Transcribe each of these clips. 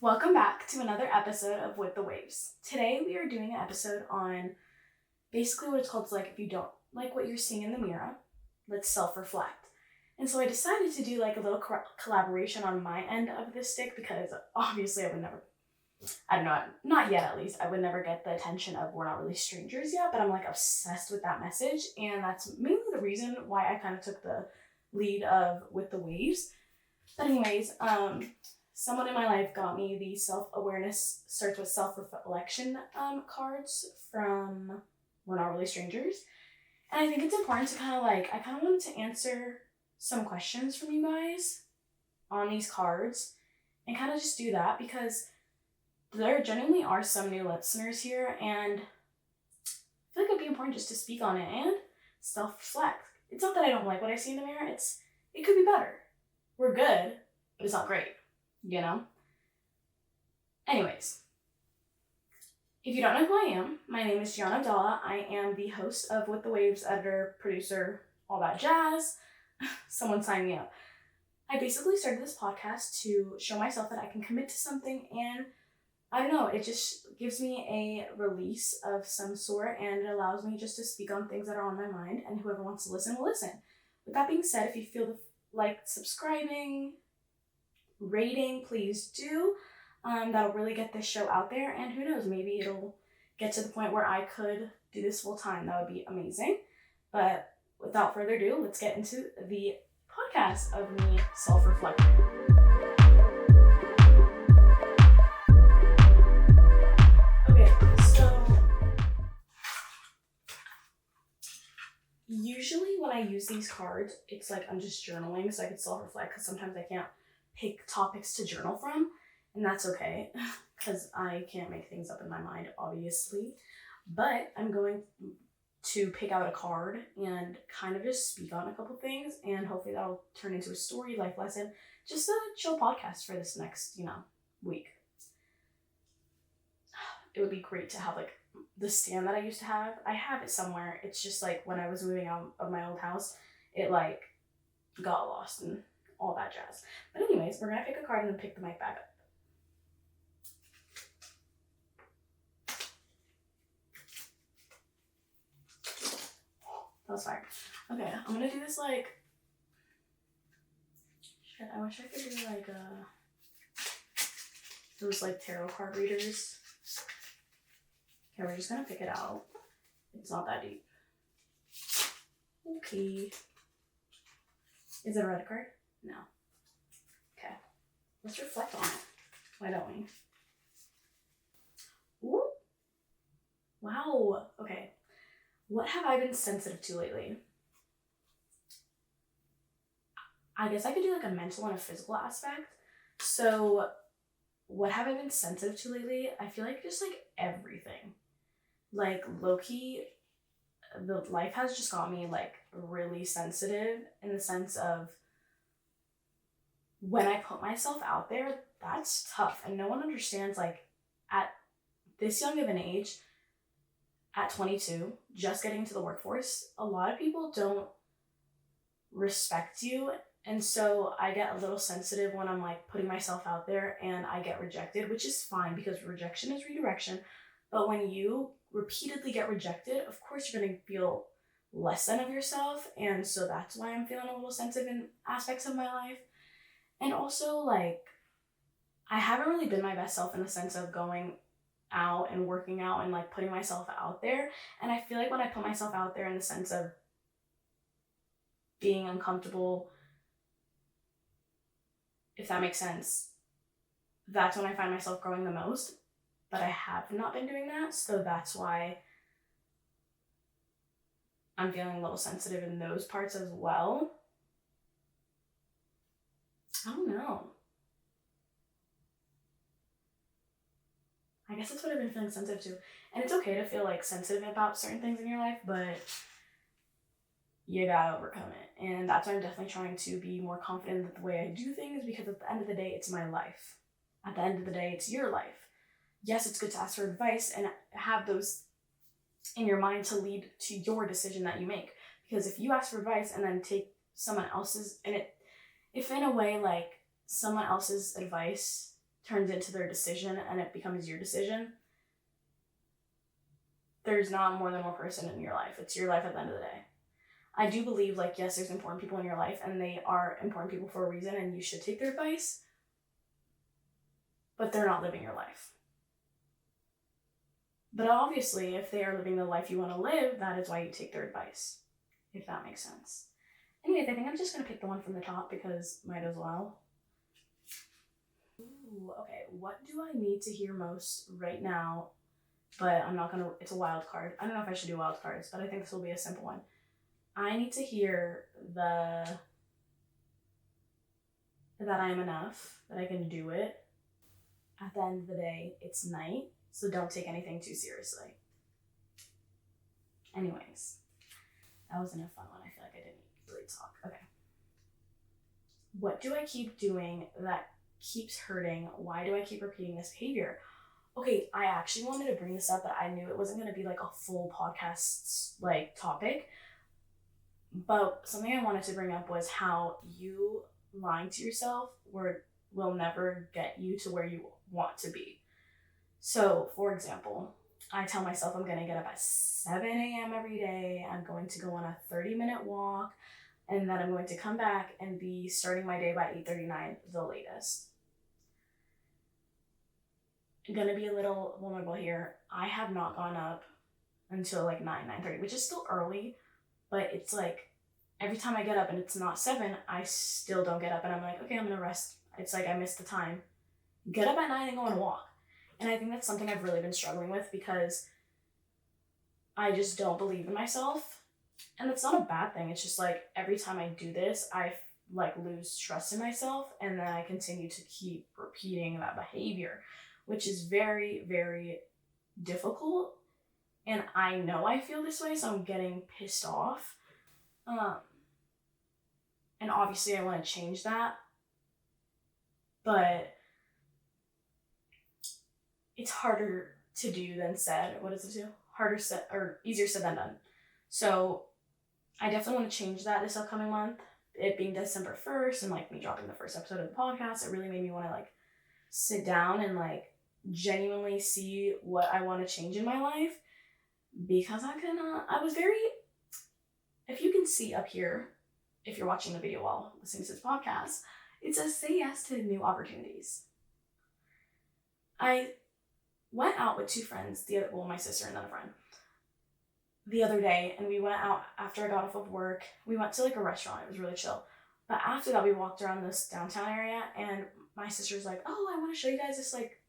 Welcome back to another episode of With the Waves. Today we are doing an episode on basically what it's called if you don't like what you're seeing in the mirror, let's self-reflect. And so I decided to do a little collaboration on my end of this stick because obviously I would never, not yet at least, I would never get the attention of we're not really strangers yet, but I'm obsessed with that message. And that's mainly the reason why I kind of took the lead of With the Waves. But anyways, someone in my life got me the self-awareness starts with self-reflection cards from We're Not Really Strangers. And I think it's important to I kind of wanted to answer some questions from you guys on these cards and kind of just do that because there genuinely are some new listeners here and I feel like it'd be important just to speak on it and self-reflect. It's not that I don't like what I see in the mirror, it could be better. We're good, but it's not great. Anyways, if you don't know who I am, my name is Gianna Dalla. I am the host of With the Waves, editor, producer, all that jazz. Someone sign me up. I basically started this podcast to show myself that I can commit to something and I don't know, it just gives me a release of some sort and it allows me just to speak on things that are on my mind and whoever wants to listen will listen. With that being said, if you feel like subscribing, rating, please do. That'll really get this show out there and who knows, maybe it'll get to the point where I could do this full time. That would be amazing. But without further ado, let's get into the podcast of me self-reflecting. Okay, so usually when I use these cards, it's I'm just journaling so I can self-reflect because sometimes I can't pick topics to journal from, and that's okay because I can't make things up in my mind, obviously. But I'm going to pick out a card and kind of just speak on a couple things, and hopefully that'll turn into a story, life lesson, just a chill podcast for this next, week. It would be great to have the stand that I used to have. I have it somewhere. It's just when I was moving out of my old house, it got lost and all that jazz. But anyways, we're gonna pick a card and then pick the mic back up. That was fire. Okay, I'm gonna do this shit, I wish I could do those tarot card readers. Okay, we're just gonna pick it out. It's not that deep. Okay. Is it a red card? No. Okay. Let's reflect on it. Why don't we? Ooh. Wow. Okay. What have I been sensitive to lately? I guess I could do a mental and a physical aspect. So, what have I been sensitive to lately? I feel just everything. Low-key, the life has just got me really sensitive in the sense of when I put myself out there, that's tough. And no one understands at this young of an age, at 22, just getting into the workforce, a lot of people don't respect you. And so I get a little sensitive when I'm putting myself out there and I get rejected, which is fine because rejection is redirection. But when you repeatedly get rejected, of course you're going to feel less than of yourself. And so that's why I'm feeling a little sensitive in aspects of my life. And also, I haven't really been my best self in the sense of going out and working out and putting myself out there. And I feel when I put myself out there in the sense of being uncomfortable, if that makes sense, that's when I find myself growing the most. But I have not been doing that, so that's why I'm feeling a little sensitive in those parts as well. I don't know. I guess that's what I've been feeling sensitive to. And it's okay to feel sensitive about certain things in your life, but you gotta overcome it. And that's why I'm definitely trying to be more confident with the way I do things because at the end of the day, it's my life. At the end of the day, it's your life. Yes, it's good to ask for advice and have those in your mind to lead to your decision that you make. Because if you ask for advice and then take someone else's, if in a way, someone else's advice turns into their decision and it becomes your decision, there's not more than one person in your life. It's your life at the end of the day. I do believe, like, yes, there's important people in your life and they are important people for a reason and you should take their advice, but they're not living your life. But obviously, if they are living the life you want to live, that is why you take their advice, if that makes sense. Anyways, I think I'm just going to pick the one from the top because might as well. Ooh, okay, what do I need to hear most right now? But I'm not going to, it's a wild card. I don't know if I should do wild cards, but I think this will be a simple one. I need to hear that I am enough, that I can do it. At the end of the day, it's night, so don't take anything too seriously. Anyways, that wasn't a fun one. I feel like I didn't really talk. Okay. What do I keep doing that keeps hurting? Why do I keep repeating this behavior? Okay, I actually wanted to bring this up, but I knew it wasn't going to be like a full podcast like topic. But something I wanted to bring up was how you lying to yourself will never get you to where you want to be. So, for example, I tell myself I'm going to get up at 7 a.m. every day. I'm going to go on a 30-minute walk, and then I'm going to come back and be starting my day by 8:39, the latest. I'm going to be a little vulnerable here. I have not gone up until like 9:30, which is still early, but it's like every time I get up and it's not 7, I still don't get up, and I'm like, okay, I'm going to rest. It's like I missed the time. Get up at 9 and go on a walk. And I think that's something I've really been struggling with because I just don't believe in myself. And that's not a bad thing. It's just like every time I do this, I like lose trust in myself, and then I continue to keep repeating that behavior, which is very, very difficult. And I know I feel this way, so I'm getting pissed off. And obviously I want to change that, but it's harder to do than said. What does it do? Harder said or easier said than done. So I definitely want to change that this upcoming month. It being December 1st and like me dropping the first episode of the podcast, it really made me want to like sit down and like genuinely see what I want to change in my life, because I was very, if you can see up here, if you're watching the video while listening to this podcast, it says say yes to new opportunities. I went out with two friends, my sister and then a friend, the other day, and we went out after I got off of work. We went to like a restaurant. It was really chill. But after that, we walked around this downtown area, and my sister's like, oh, I want to show you guys this like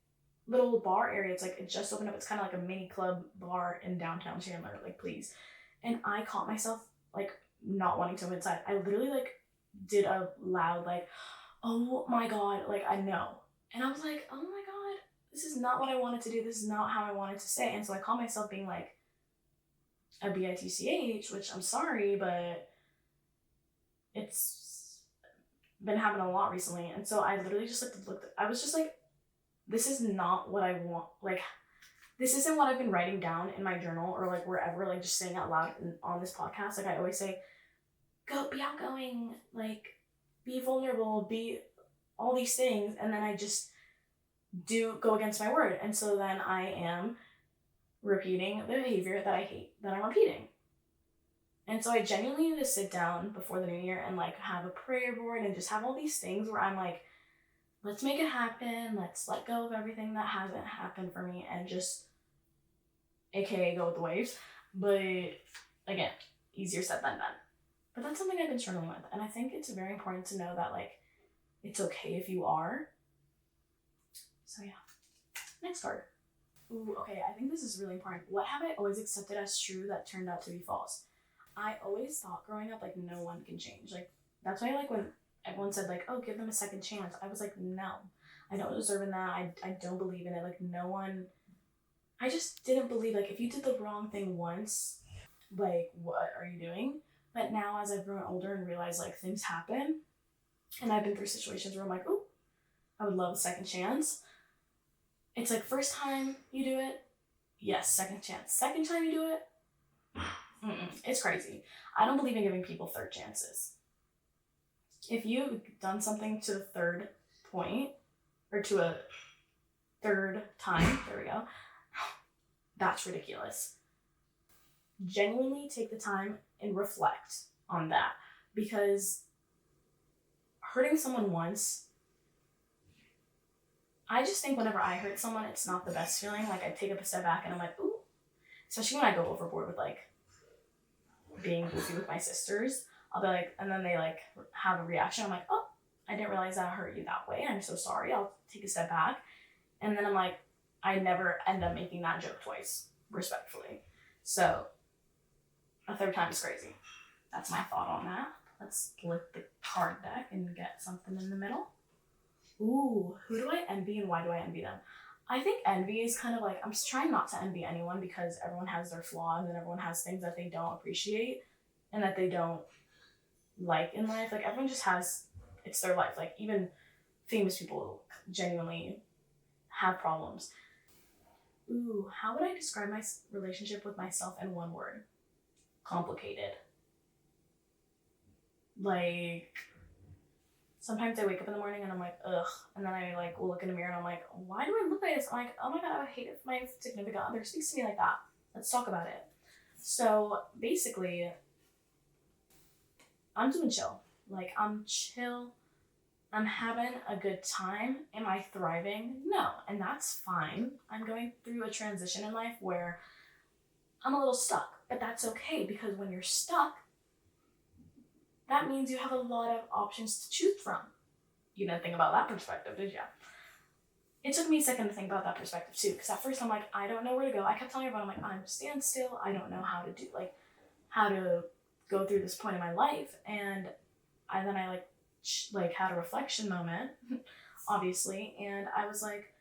little bar area. It's like, it just opened up. It's kind of like a mini club bar in downtown Chandler, like, please. And I caught myself like not wanting to go inside. I literally like did a loud like, oh my God, like I know. And I was like, oh my God, this is not what I wanted to do. This is not how I wanted to say. And so I caught myself being like a bitch, which I'm sorry, but it's been happening a lot recently. And so I literally just like looked, I was just like, this is not what I want. Like, this isn't what I've been writing down in my journal or like wherever, like just saying out loud on this podcast. Like I always say, go be outgoing, like be vulnerable, be all these things. And then I just do go against my word. And so then I am repeating the behavior that I hate that I'm repeating. And so I genuinely need to sit down before the new year and like have a prayer board and just have all these things where I'm like, let's make it happen. Let's let go of everything that hasn't happened for me and just AKA go with the waves. But again, easier said than done. But that's something I've been struggling with. And I think it's very important to know that like, it's okay if you are. So yeah, next card. Ooh, okay, I think this is really important. What have I always accepted as true that turned out to be false? I always thought growing up, like, no one can change. Like, that's why, like, when everyone said, like, oh, give them a second chance, I was like, no, I don't deserve in that. I don't believe in it. Like, no one, I just didn't believe, like, if you did the wrong thing once, like, what are you doing? But now, as I've grown older and realized, like, things happen, and I've been through situations where I'm like, oh, I would love a second chance. It's like, first time you do it, yes, second chance. Second time you do it, it's crazy. I don't believe in giving people third chances. If you've done something to the third point, or to third time, there we go, that's ridiculous. Genuinely take the time and reflect on that, because hurting someone once, I just think whenever I hurt someone, it's not the best feeling. Like, I take up a step back and I'm like, ooh, especially when I go overboard with like being goofy with my sisters. I'll be like, and then they like have a reaction. I'm like, oh, I didn't realize that I hurt you that way. I'm so sorry. I'll take a step back. And then I'm like, I never end up making that joke twice, respectfully. So a third time is crazy. That's my thought on that. Let's flip the card deck and get something in the middle. Ooh, who do I envy and why do I envy them? I think envy is kind of like, I'm just trying not to envy anyone because everyone has their flaws and everyone has things that they don't appreciate and that they don't like in life. Like, everyone just has, it's their life. Like, even famous people genuinely have problems. Ooh, how would I describe my relationship with myself in one word? Complicated. Like, sometimes I wake up in the morning and I'm like, ugh. And then I like will look in the mirror and I'm like, why do I look like this? I'm like, oh my God, I hate if my significant other speaks to me like that. Let's talk about it. So basically, I'm doing chill. Like, I'm chill. I'm having a good time. Am I thriving? No. And that's fine. I'm going through a transition in life where I'm a little stuck, but that's okay, because when you're stuck, that means you have a lot of options to choose from. You didn't think about that perspective, did you? It took me a second to think about that perspective too, because at first I'm like, I don't know where to go. I kept telling everyone, I'm like, I'm standstill. I don't know how to do, like, how to go through this point in my life. And then I like had a reflection moment, obviously, and I was like,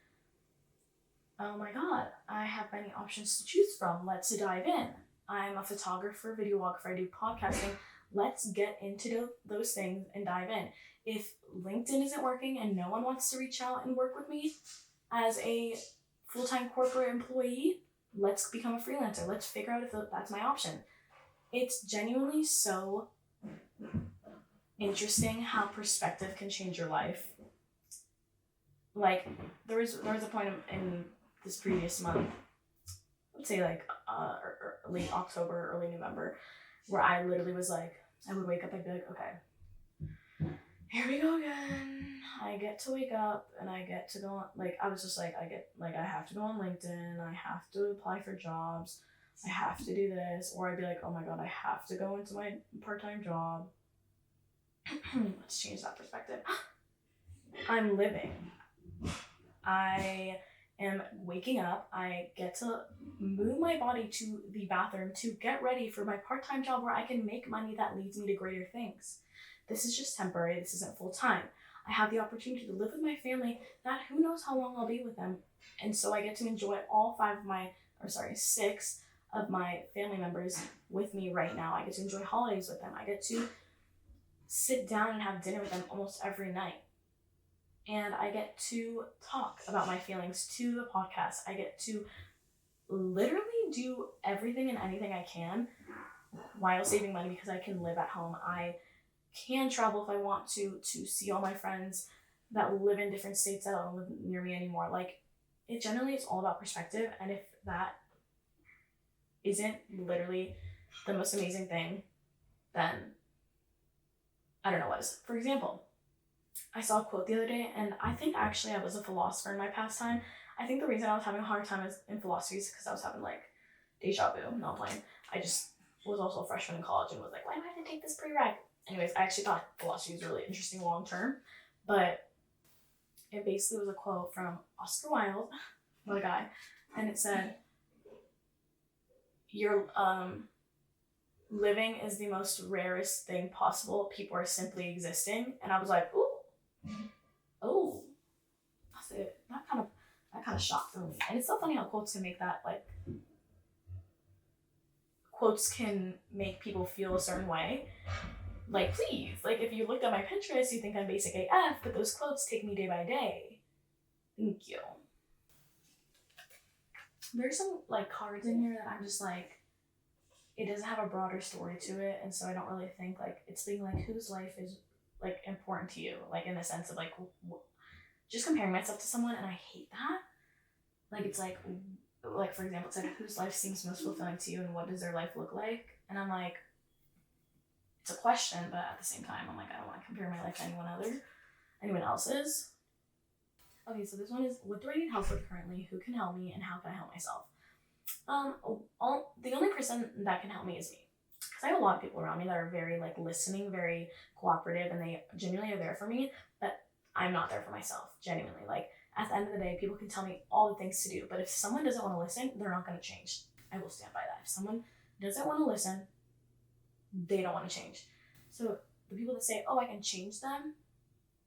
oh my God, I have many options to choose from. Let's dive in. I'm a photographer, videographer, I do podcasting. Let's get into those things and dive in. If LinkedIn isn't working and no one wants to reach out and work with me as a full-time corporate employee, let's become a freelancer. Let's figure out if that's my option. It's genuinely so interesting how perspective can change your life. Like, there was a point in this previous month, let's say like late October, early November, where I literally was like, I would wake up, I'd be like, okay, here we go again. I get to wake up and I get to go on, like, I was just like, I have to go on LinkedIn, I have to apply for jobs, I have to do this, or I'd be like, oh my God, I have to go into my part-time job. Let's change that perspective. I'm living. I am waking up. I get to move my body to the bathroom to get ready for my part-time job where I can make money that leads me to greater things. This is just temporary. This isn't full-time. I have the opportunity to live with my family that who knows how long I'll be with them. And so I get to enjoy all 6 of my family members with me right now. I get to enjoy holidays with them. I get to sit down and have dinner with them almost every night. And I get to talk about my feelings to the podcast. I get to literally do everything and anything I can while saving money because I can live at home. I can travel if I want to see all my friends that live in different states that don't live near me anymore. Like, it generally is all about perspective. And if that isn't literally the most amazing thing, then I don't know what is. For example, I saw a quote the other day, and I think actually I was a philosopher in my past time. I think the reason I was having a hard time in philosophy is because I was having like deja vu, not playing. I just was also a freshman in college and was like, why do I have to take this prereq? Anyways, I actually thought philosophy was really interesting long term, but it basically was a quote from Oscar Wilde, what a guy, and it said, "Your living is the most rarest thing possible. People are simply existing." And I was like, ooh. Oh, that's it. That kind of shocked me. And it's so funny how quotes can make that, like, quotes can make people feel a certain way. Like, please, like, if you looked at my Pinterest, you think I'm basic AF, but those quotes take me day by day. Thank you. There's some, like, cards in here that I'm just like, it doesn't have a broader story to it, and so I don't really think, like, it's being like, whose life is, like, important to you, like, in the sense of, like, just comparing myself to someone, and I hate that. Like, it's like for example, it's like, whose life seems most fulfilling to you and what does their life look like? And I'm like, it's a question, but at the same time, I'm like, I don't want to compare my life to anyone else's. Okay, so this one is, what do I need help with currently? Who can help me, and how can I help myself? The only person that can help me is me. Because I have a lot of people around me that are very like listening, very cooperative, and they genuinely are there for me, but I'm not there for myself, genuinely. Like, at the end of the day, people can tell me all the things to do, but if someone doesn't want to listen, they're not going to change. I will stand by that. If someone doesn't want to listen, they don't want to change. So the people that say, oh, I can change them,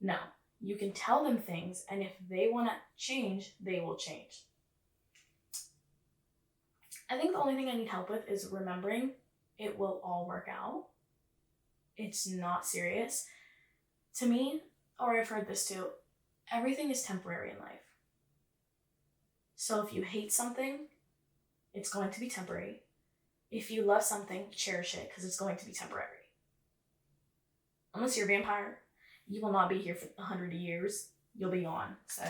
no. You can tell them things, and if they want to change, they will change. I think the only thing I need help with is remembering it will all work out. It's not serious. To me, or I've heard this too, everything is temporary in life. So if you hate something, it's going to be temporary. If you love something, cherish it, because it's going to be temporary. Unless you're a vampire, you will not be here for 100 years. You'll be gone. So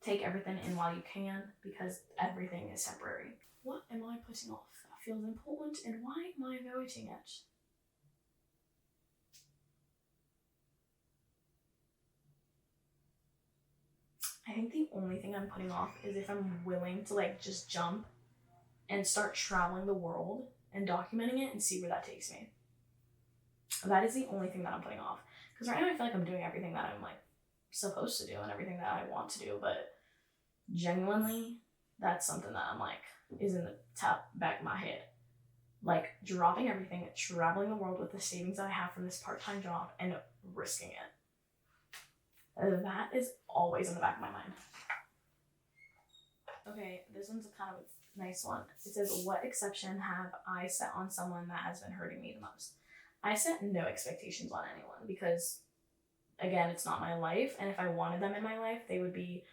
take everything in while you can, because everything is temporary. What am I putting off that feels important, and why am I avoiding it? I think the only thing I'm putting off is if I'm willing to like just jump and start traveling the world and documenting it and see where that takes me. That is the only thing that I'm putting off. Because right now I feel like I'm doing everything that I'm like supposed to do and everything that I want to do, but genuinely, that's something that I'm like is in the top back of my head. Like dropping everything, traveling the world with the savings that I have from this part-time job and risking it. That is always in the back of my mind. Okay, this one's a kind of nice one. It says, what exception have I set on someone that has been hurting me the most? I set no expectations on anyone because, again, it's not my life. And if I wanted them in my life, they would be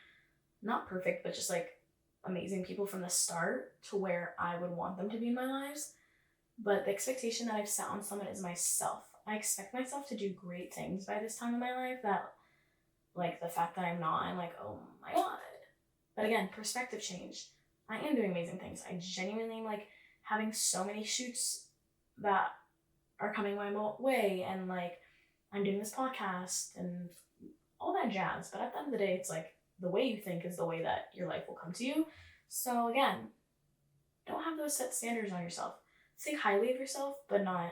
not perfect, but just like amazing people from the start to where I would want them to be in my lives. But the expectation that I've set on someone is myself. I expect myself to do great things by this time in my life that, like, the fact that I'm not, I'm like, oh my God. But again, perspective change. I am doing amazing things. I genuinely am like having so many shoots that are coming my way, and like I'm doing this podcast and all that jazz. But at the end of the day, it's like the way you think is the way that your life will come to you. So again, don't have those set standards on yourself. Think highly of yourself, but not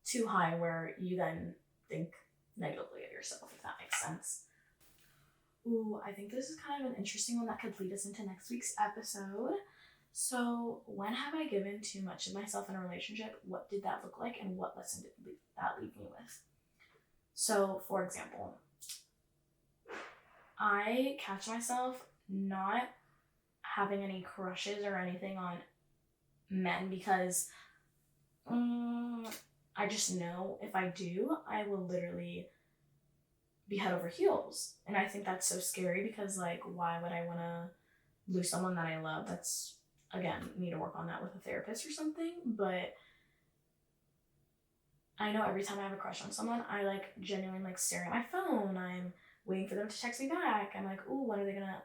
too high where you then think negatively of yourself, if that makes sense. Ooh, I think this is kind of an interesting one that could lead us into next week's episode. So, when have I given too much of myself in a relationship? What did that look like, and what lesson did that leave me with? So, for example, I catch myself not having any crushes or anything on men because I just know if I do, I will literally be head over heels. And I think that's so scary because, like, why would I want to lose someone that I love? That's, again, need to work on that with a therapist or something. But I know every time I have a crush on someone, I, like, genuinely, like, stare at my phone. I'm waiting for them to text me back. I'm like, ooh, when are they gonna...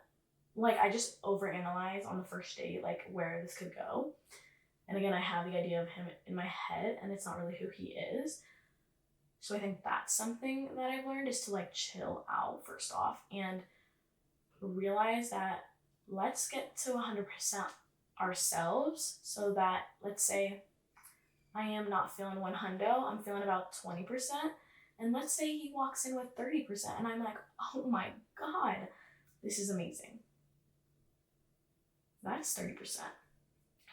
Like, I just overanalyze on the first date, like, where this could go. And again, I have the idea of him in my head, and it's not really who he is. So I think that's something that I've learned is to like chill out first off and realize that let's get to 100% ourselves so that, let's say I am not feeling 100, I'm feeling about 20%. And let's say he walks in with 30% and I'm like, oh my God, this is amazing. That's 30%.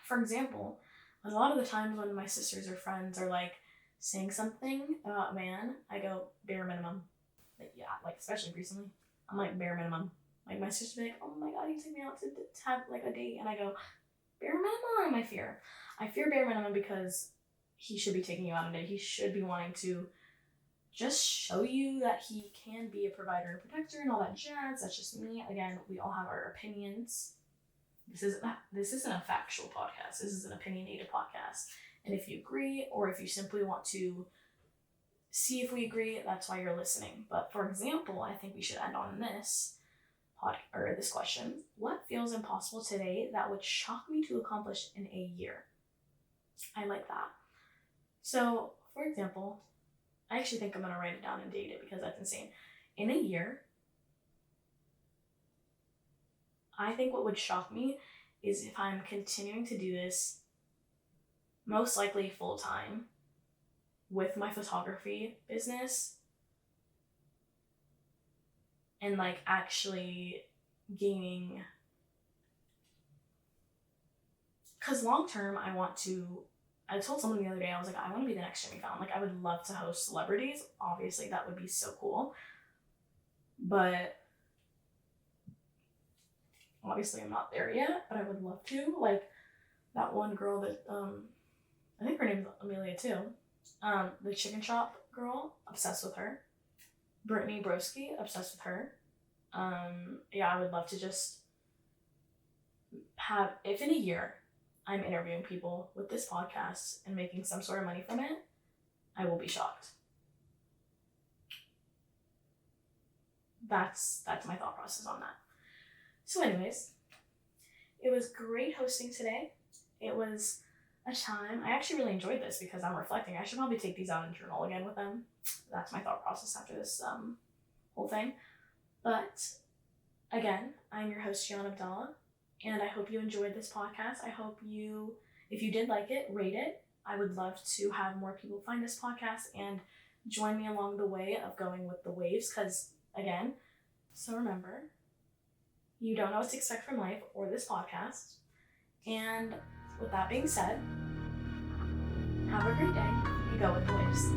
For example, a lot of the times when my sisters or friends are like, saying something about a man, I go bare minimum. Like, yeah, like especially recently, I'm like bare minimum. Like my sister be like, oh my God, you take me out to have like a date, and I go bare minimum. I fear bare minimum because he should be taking you out on a date. He should be wanting to just show you that he can be a provider and protector and all that jazz. That's just me. Again, we all have our opinions. This isn't a factual podcast. This is an opinionated podcast. And if you agree, or if you simply want to see if we agree, that's why you're listening. But for example, I think we should end on this. this question. What feels impossible today that would shock me to accomplish in a year? I like that. So, for example, I actually think I'm going to write it down and date it because that's insane. In a year, I think what would shock me is if I'm continuing to do this, most likely full time, with my photography business, and like actually gaining, because long term I told someone the other day, I was like, I want to be the next Jimmy Fallon. Like, I would love to host celebrities. Obviously, that would be so cool. But obviously, I'm not there yet, but I would love to. Like, that one girl that, I think her name's Amelia too. The chicken shop girl, obsessed with her. Brittany Broski, obsessed with her. Yeah, I would love to just have, if in a year I'm interviewing people with this podcast and making some sort of money from it, I will be shocked. That's my thought process on that. So anyways, it was great hosting today. It was a time. I actually really enjoyed this because I'm reflecting. I should probably take these out and journal again with them. That's my thought process after this whole thing. But again, I'm your host, Gian Abdallah, and I hope you enjoyed this podcast. I hope you, if you did like it, rate it. I would love to have more people find this podcast and join me along the way of going with the waves, because again, so remember, you don't know what to expect from life or this podcast. And with that being said, have a great day and go with the waves.